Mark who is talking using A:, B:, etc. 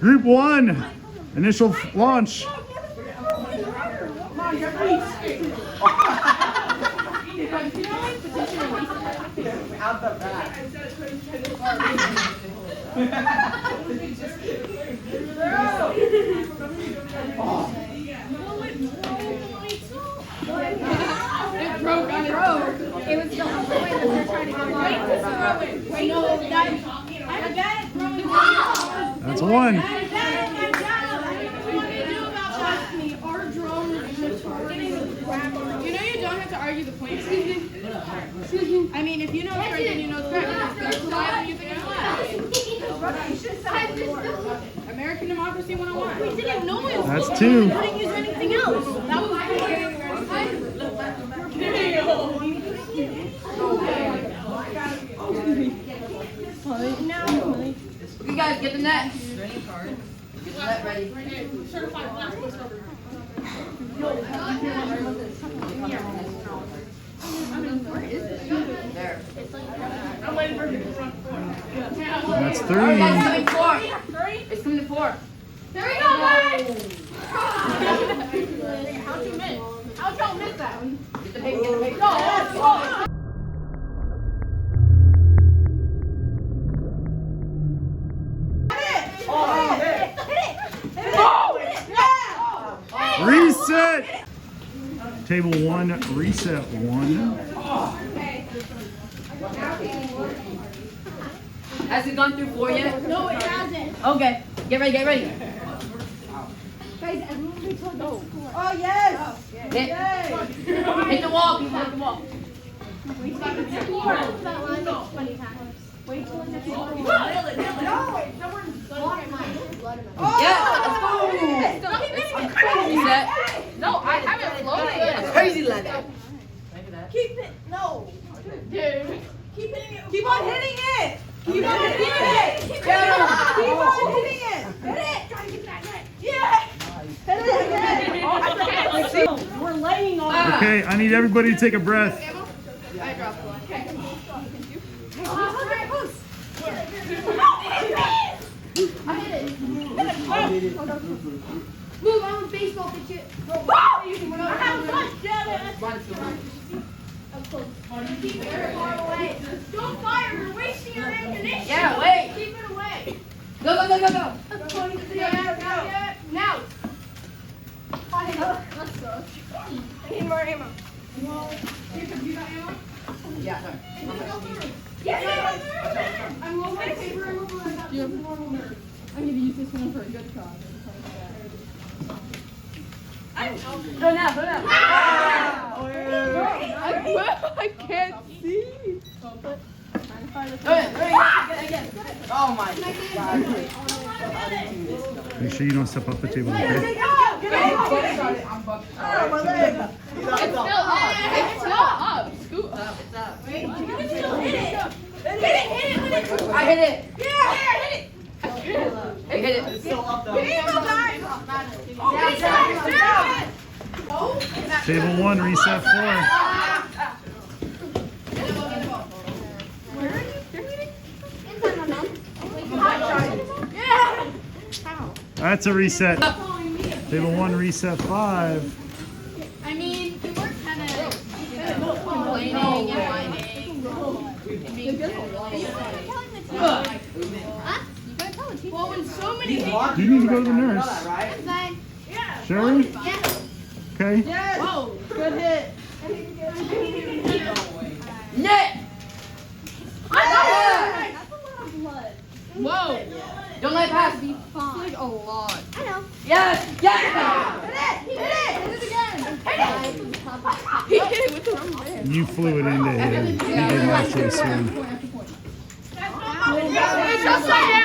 A: Group 1, initial launch.
B: Out the back.
C: It broke. It was the only way that they're trying to get Wait, no,
A: That's a 1.
C: You know you don't have to argue the point. I mean, if you know it's right, then you know it's correct. That's why you think it's American Democracy 101. We didn't know it.
A: That's 2.
C: We didn't use anything else. That was
D: You guys get the net. Get the net ready.
C: certified black voice over.
D: There.
C: I'm waiting for people to run.
A: That's
D: Guys,
A: 3.
D: coming 4. It's coming to 4.
C: There we go, guys! How'd you miss? How'd y'all miss that?
D: Get the paper. Get the paper.
C: No,
A: Reset. Table 1, reset 1.
D: Has it gone through 4 yet?
C: No, it hasn't.
D: Okay. Get ready. Get ready.
C: Guys, everyone be told no.
B: Oh, yes.
D: Hit the wall. People hit the wall.
C: Wait till it's 20 times. Wait till it's 20.
D: Yeah. Reset.
C: No, I haven't floated yet.
D: Crazy like that.
B: Keep it. No.
C: Dude.
B: Keep hitting it. Keep on hitting it. Keep on hitting it. Keep on hitting it. Hit it.
C: Try to get that net.
B: Yeah. Hit it. We're laying on it.
A: Okay, I need everybody to take a breath.
C: I dropped one. Okay. Move on with baseball pitch it. I have a touchdown. Keep it far away. Don't fire, you're wasting your ammunition.
D: Yeah, wait.
C: Keep it away.
D: Go.
C: Now. Let's go. I need more ammo. Well, Jacob, you got ammo?
D: Yeah, sorry.
C: Yes, I'm low on paper. I got some normal nerds.
E: I'm going to use this one for a good cause.
D: Go now.
E: I can't see.
D: Again. Oh my God.
A: Make sure you don't step off the table, okay?
D: I'm
E: It's still up. Scoot up.
D: It's up.
C: Wait, you can still hit it. Hit it.
D: I hit it.
C: Yeah, hit it.
D: I hit it.
B: It's still up though.
A: Table 1, reset 4. That's a reset. Table 1, reset 5.
C: I mean, you were kind of complaining and whining. Well, when so many
A: You need to go to the nurse. Sherry? Okay.
B: Whoa. Good hit.
D: Net.
E: Whoa.
D: Don't let it pass.
E: It's like a lot.
C: I know.
D: Yes.
E: He hit it with the wrong band.
A: You flew it into him. He didn't actually swing.
C: It's just like